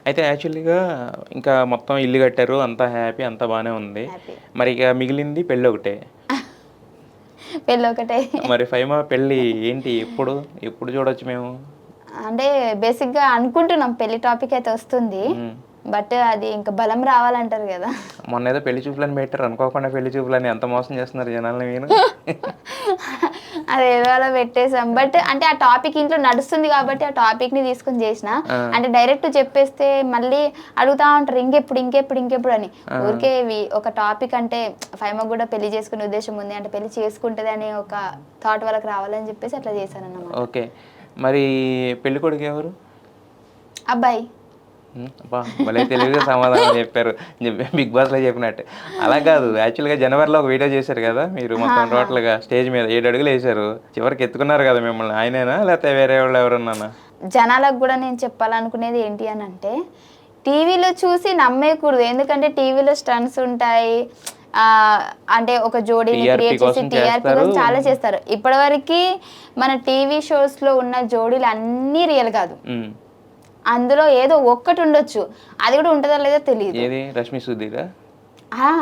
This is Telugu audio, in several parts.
అయితే యాక్చువల్‌గా ఇంకా మొత్తం ఇల్లు కట్టారు. అంతా హ్యాపీ. అంతా బానే ఉంది. హ్యాపీ. మరి ఇక మిగిలింది పెళ్ళొకటే. పెళ్ళొకటే. మరి ఫైమా పెళ్లి ఏంటి? ఎప్పుడు? ఎప్పుడు చూడొచ్చు మేము? అంటే బేసిక్‌గా అనుకుంటున్నాం పెళ్లి టాపిక్ అయితే వస్తుంది. హ్మ్. బట్ అది ఇంకా బలం రావాలంటారు గదా! మొన్నేదో పెళ్లి చూపులని పెట్టారు. అనుకోకుండా పెళ్లి చూపులని ఎంత మోసం చేస్తున్నారు జనాల్ని మీరు. అదేదో అలా పెట్టేసాం. బట్ అంటే ఆ టాపిక్ ఇంట్లో నడుస్తుంది కాబట్టి ఆ టాపిక్‌ని తీసుకొని చేసిన. ఆ! అంటే డైరెక్ట్ చెప్పేస్తే మళ్ళీ అడుగుతా ఉంటారు ఇంకెప్పుడు అని. ఆ! ఊరికే ఒక టాపిక్ అంటే ఫైమకు గూడా పెళ్లి చేసుకునే ఉద్దేశం ఉంది. అంటే పెళ్లి చేసుకుంటది అనే ఒక థాట్ వాళ్ళకి రావాలని చెప్పేసి అట్లా చేశానన్నమాట. ఓకే. మరి పెళ్ళికొడుకు ఎవరు? అబ్బాయి. అబ్బా! భలే తెలివిగా సమాధానం చెప్పారు. బిగ్ బాస్‌లో చెప్పినట్టు. అలా కాదు యాక్చువల్‌గా జనవరిలో ఒక వీడియో చేశారు కదా! మీరు మొత్తం ఆహా! టోటల్‌గా స్టేజ్ మీద 7 అడుగులేశారు. చివరికి ఎత్తుకున్నారు కదా మిమ్మల్ని. ఆయనేనా? లేకపోతే వేరే వాళ్ళు ఎవరన్నానా? జనాలకు గూడా నేను చెప్పాలనుకునేది ఏంటి అనంటే, టీవీలో చూసి నమ్మేయకూడదు. ఎందుకంటే టీవీలో స్టంట్స్ ఉంటాయి. అంటే ఒక జోడీని టీఆర్‌పీ క్రియేట్ చేసి కోసం టీఆర్‌పీ చేస్తారు. కోసం చాలా చేస్తారు. ఇప్పటివరకి మన టీవీ షోస్‌లో ఉన్న జోడీలు అన్నీ రియల్ కాదు. హ్మ్. అందులో ఏదో ఒక్కటి ఉండొచ్చు. అది కూడా ఉంటదో లేదో తెలీదు. ఏది 'రష్మి సుధీరా'?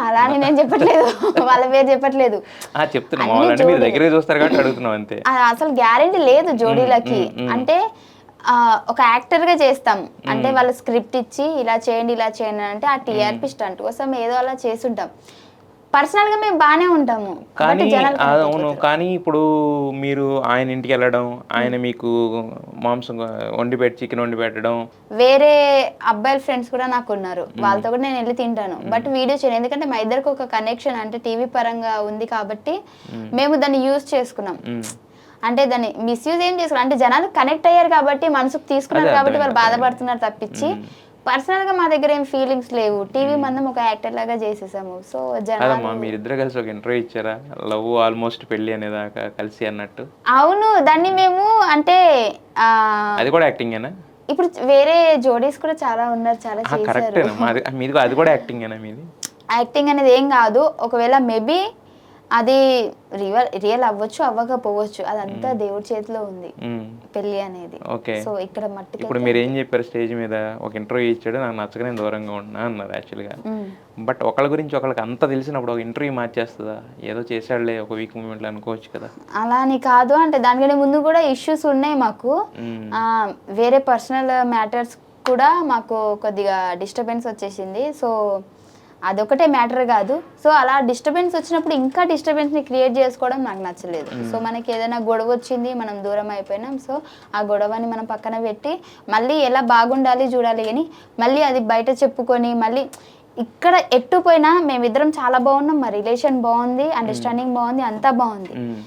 అలా అని నేను చెప్పట్లేదు. వాళ్ళ పేరు చెప్పట్లేదు. చెప్తున్నా అన్ని మామూలుగా అంటే మీరు జోడీలు. దగ్గరగా చూస్తారు కాబట్టి అడుగుతున్నాం అంతే. అసలు గ్యారంటీ లేదు హ్మ్. జోడీలకి. హ్మ్. హ్మ్. అంటే ఒక యాక్టర్‌గా చేస్తాం. అంటే హ్మ్. వాళ్ళు స్క్రిప్ట్ ఇచ్చి ఇలా చేయండి, ఇలా చేయండి అని అంటే ఆ హ్మ్. టీఆర్‌పీ స్టంట్ కోసం ఏదో అలా చేసుంటాం. పర్సనల్‌గా మేము బానే ఉంటాము. బట్ కానీ జనాలు కనెక్ట్ అవును. అయిపోతారు. కానీ ఇప్పుడు మీరు ఆయన ఇంటికెళ్ళడం, ఆయన మీకు మాంసం చికెన్ వండి పెట్టడం. వేరే అబ్బాయిల ఫ్రెండ్స్ కూడా నాకున్నారు. హ్మ్. వాళ్ళతో కూడా నేనెళ్లి తింటాను. బట్ హ్మ్. వీడియో చేయను. ఎందుకంటే మా ఇద్దరికి ఒక కనెక్షన్ అంటే టీవీ పరంగా ఉంది కాబట్టి హ్మ్. మేము దాన్ని యూజ్ చేసుకున్నాం. హ్మ్. అంటే దాన్ని మిస్‌యూజ్ ఏం చేసుకోలే. అంటే జనాలు కనెక్ట్ అయ్యారు కాబట్టి మనసుకు అదే తీసుకున్నారు కాబట్టి అర్థమైంది. వాళ్ళు అర్థమైంది. బాధపడుతున్నారు తప్పించి హ్మ్. పర్సనల్‌గా మా దగ్గర ఏం ఫీలింగ్స్ లేవు. టీవీ హ్మ్. మందం ఒక యాక్టర్ లాగా చేసేసాము. సో కాదమ్మా జనాలు మీరిద్దరు కలిసి ఒక ఇంటర్వ్యూ ఇచ్చారా? లవ్ ఆల్‌మోస్ట్ పెళ్లి అనేదాకా కలిసి అన్నట్టు. అవును. దాన్ని మేము అంటే అది ఆహ్, కూడా యాక్టింగేనా? ఇప్పుడు వేరే జోడీస్ కూడా చాలా ఉన్నారు. చాలా చేశారు. కరెక్టేనా. మీది అది కూడా యాక్టింగేనా మీది? యాక్టింగ్ అనేది ఏం గాదు. ఒకవేళ మేబీ అది రియల్ అవ్వచ్చు, అవ్వకపోవచ్చు. అదంతా హ్మ్. దేవుడి చేతిలో ఉంది. హ్మ్. పెళ్లి అనేది. ఓకే. సో ఇక్కడ ఇప్పుడు మట్టుకైతే మీరేం అంతే. జెప్పారు స్టేజ్ మీద? ఒక ఇంటర్వ్యూ ఇచ్చాడు. నాకు నచ్చక నేను దూరంగా ఉంటున్నా అన్నారు యాక్చువల్‌గా. హ్మ్. బట్ ఒకళ్ళ గురించి ఒకళ్ళకి అంత తెలిసినప్పుడు ఒక ఇంటర్వ్యూ మార్చేస్తదా? ఏదో చేసాడులే ఒక వీక్ మూవ్‌మెంట్‌లో అనుకోవచ్చు కదా! అలా అని కాదు. అంటే దానికంటే ముందు గూడా ఇష్యూస్ ఉన్నాయి మాకు. హ్మ్. వేరే పర్సనల్ మ్యాటర్స్ కూడా మాకు కొద్దిగా డిస్టర్బెన్స్ వచ్చేసింది. సో, అదొకటే మ్యాటర్ గాదు. సో, అలా డిస్టర్బెన్స్ వచ్చినప్పుడు ఇంకా డిస్టర్బెన్స్‌ని క్రియేట్ జేసుకోవడం నాకు నచ్చలేదు. సో, హ్మ్. మనకేదైనా గొడవొచ్చింది, మనం దూరం అయిపోయినాం. సో, ఆ గొడవని మనం పక్కన పెట్టి, మళ్ళీ ఎలా బాగుండాలి జూడాలి గానీ, మళ్ళీ అది బయట చెప్పుకొని, మళ్ళీ ఇక్కడ ఎటు పోయినా మేమిద్దరం చాలా బాగున్నాం. మా రిలేషన్ బావుంది. హ్మ్. అండర్‌స్టాండింగ్ బావుంది. అంతా బావుంది. హ్మ్.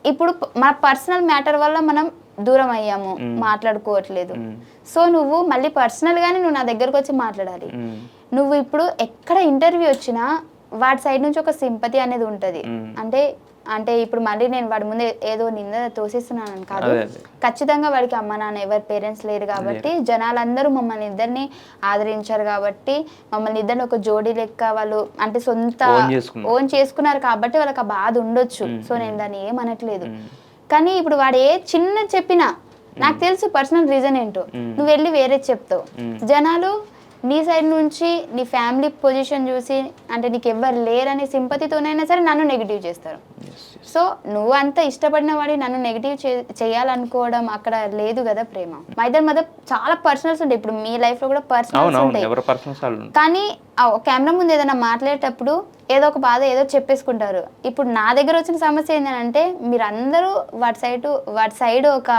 ఇప్పుడు మన పర్సనల్ మ్యాటర్ వల్ల మనం దూరం అయ్యాము. హ్మ్. మాట్లాడుకోవట్లేదు. హ్మ్. సో, నువ్వు మళ్ళీ పర్సనల్‌గానే నువ్వు నా దగ్గరకొచ్చి మాట్లాడాలి. హ్మ్. నువ్వు ఇప్పుడు ఎక్కడ ఇంటర్వ్యూ వచ్చినా వాడి సైడ్ నుంచి ఒక సింపతి అనేది ఉంటది. హ్మ్. అంటే అంటే ఇప్పుడు మళ్ళీ నేను వాడి ముందు ఏదో నింద తోసేస్తున్నానని కాదు. అదే. అదే. ఖచ్చితంగా వాడికి అమ్మ, నాన్న ఎవరి పేరెంట్స్ లేరు కాబట్టి లేరు. జనాలందరూ మమ్మల్ని ఇద్దరిని ఆదరించారు కాబట్టి మమ్మల్ని ఇద్దరిని ఒక జోడీ లెక్క వాళ్ళు అంటే ఓన్ జేసుకున్నారు. ఓన్ చేసుకున్నారు కాబట్టి వాళ్ళకి ఆ బాధ ఉండొచ్చు. హ్మ్. సో, హ్మ్. నేను దాన్ని ఏమనట్లేదు. హ్మ్. కానీ ఇప్పుడు వాడు చిన్న చెప్పినా నాకు హ్మ్. తెలుసు పర్సనల్ రీజన్ ఏంటో. హ్మ్. నువ్వు వెళ్లి వేరేది చెప్తావు. హ్మ్. జనాలు నీ సైడ్ నుంచి నీ ఫ్యామిలీ పొజిషన్ చూసి అంటే నీకెవ్వరు లేరనే సింపతితోనైనా సరే నన్ను నెగెటివ్ చేస్తారు. యెస్. యెస్. సో, నువ్వు అంత ఇష్టపడిన వాడిని నన్ను నెగెటివ్ చేయాలనుకోవడం అక్కడ లేదు గదా ప్రేమ. మా ఇద్దరి మధ్య చాలా పర్సనల్స్ ఉంటాయి. ఇప్పుడు మీ లైఫ్‌లో కూడా పర్సనల్స్ అవునవును. ఉంటాయి. ఎవరి పర్సనల్స్ ఆళ్ళుంటాయి. కానీ కెమెరా ముందు ఏదైనా మాట్లాడేటప్పుడు ఏదో ఒక బాధ ఏదో చెప్పేసుకుంటారు. ఇప్పుడు నా దగ్గర వచ్చిన సమస్య ఏంటంటే మీరందరూ వాటి సైడ్ ఒక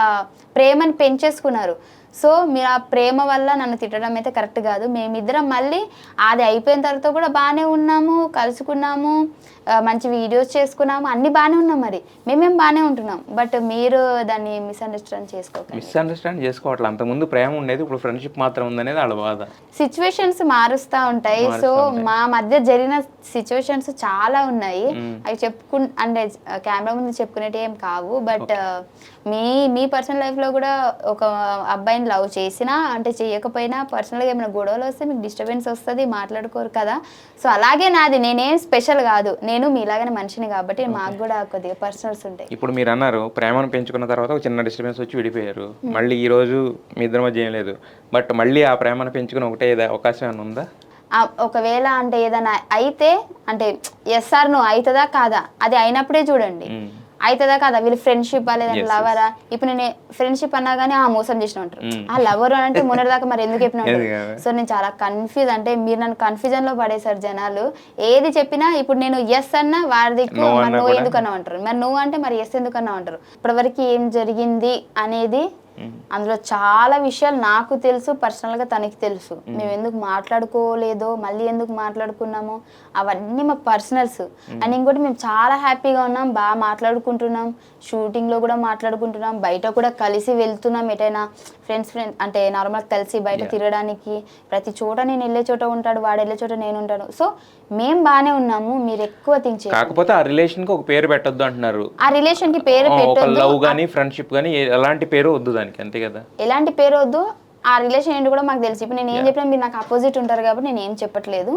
ప్రేమని పెంచేసుకున్నారు. సో, మీరు ఆ ప్రేమ వల్ల నన్ను తిట్టడం అయితే కరెక్ట్ గాదు. మేమిద్దరం మళ్ళీ అది అయిపోయిన తర్వాత కూడా బానే ఉన్నాము, కలుసుకున్నాము, మంచి వీడియోస్ చేసుకున్నాము. అన్నీ బానే ఉన్నాం మరి. మేమేం బానే ఉంటున్నాం. బట్ మీరు దాన్ని మిస్‌అండర్‌స్టాండ్ చేసుకోకండి. మిస్‌అండర్‌స్టాండ్ జేసుకోవట్ల. అంతకుముందు ప్రేమ ఉండేది. ఇప్పుడు ఫ్రెండ్‌షిప్ మాత్రం ఉందనేది ఆళ్ళ బాధ. సిట్యుయేషన్స్ మారుస్తా ఉంటాయి. సో, మారుస్తా ఉంటాయి. మా మధ్య జరిగిన సిట్యుయేషన్స్ చాలా ఉన్నాయి. హ్మ్. అవి అంటే కెమెరా ముందు చెప్పుకునేటివి ఏం కావు. But okay. Me me personal లైఫ్‌లో గూడా ఒక అబ్బాయిని నేను లవ్ చేసినా అంటే చేయకపోయినా పర్సనల్గా ఏమైనా గొడవలు వస్తే మీకు డిస్టర్బెన్స్ వస్తుంది, మాట్లాడుకోరు కదా. సో అలాగే నాది, నేనేం స్పెషల్ కాదు, నేను మీలాగానే మనిషిని కాబట్టి మాకు కూడా కొద్దిగా పర్సనల్స్ ఉంటాయి. ఇప్పుడు మీరు అన్నారు ప్రేమను పెంచుకున్న తర్వాత ఒక చిన్న డిస్టర్బెన్స్ వచ్చి విడిపోయారు, మళ్ళీ ఈ రోజు మీ ఇద్దరి మధ్య ఏం లేదు, బట్ మళ్ళీ ఆ ప్రేమను పెంచుకుని ఒకటే అవకాశం ఏమైనా ఉందా? ఒకవేళ అంటే ఏదైనా అయితే అంటే ఎస్ఆర్ నో అవుతుందా కాదా, అది అయినప్పుడే చూడండి. అవుతుందా కాదా, వీళ్ళు ఫ్రెండ్షిప్ లేదంటే లవరా. ఇప్పుడు నేను ఫ్రెండ్షిప్ అన్నా కానీ మోసం చేసిన ఉంటారు, ఆ లవర్ అంటే మొన్నటిదాకా మరి ఎందుకు చెప్పిన ఉంటారు. సో నేను చాలా కన్ఫ్యూజ్, అంటే మీరు నన్ను కన్ఫ్యూజన్ లో పడేశారు జనాలు. ఏది చెప్పినా ఇప్పుడు నేను ఎస్ అన్నా వాడిది మరి నో ఎందుకన్నా అంటారు, మరి నువ్వు అంటే మరి ఎస్ ఎందుకన్నా అంటారు. ఇప్పటివరకు ఏం జరిగింది అనేది అందులో చాలా విషయాలు నాకు తెలుసు, పర్సనల్గా తనకి తెలుసు. మేము ఎందుకు మాట్లాడుకోలేదో, మళ్ళీ ఎందుకు మాట్లాడుకున్నామో అవన్నీ మా పర్సనల్స్. అండ్ ఇంకోటి మేము చాలా హ్యాపీగా ఉన్నాం, బాగా మాట్లాడుకుంటున్నాం, షూటింగ్లో కూడా మాట్లాడుకుంటున్నాం, బయట కూడా కలిసి వెళ్తున్నాం, ఎటైనా ఫ్రెండ్స్ అంటే నార్మల్గా కలిసి బయట తిరగడానికి. ప్రతి చోట నేను వెళ్ళే చోట ఉంటాడు, వాడు వెళ్ళే చోట నేను ఉంటాను. సో మేము బాగానే ఉన్నాము, మీరు ఎక్కువ థింక్ చేయండి. కాకపోతే ఆ రిలేషన్ కి ఒక పేరు పెట్టొద్దు అంటున్నారు. ఆ రిలేషన్ కి పేరు పెట్టొద్దు, లవ్ గానీ ఫ్రెండ్షిప్ గానీ ఎలాంటి పేరు వద్దు దానికి, అంతే కదా. ఎలాంటి పేరు వద్దు, ఆ రిలేషన్ ఏంటి కూడా మాకు తెలుసు. ఇప్పుడు నేను ఏం చెప్పినా మీరు నాకు అపోజిట్ ఉంటారు కాబట్టి నేను ఏం చెప్పట్లేదు.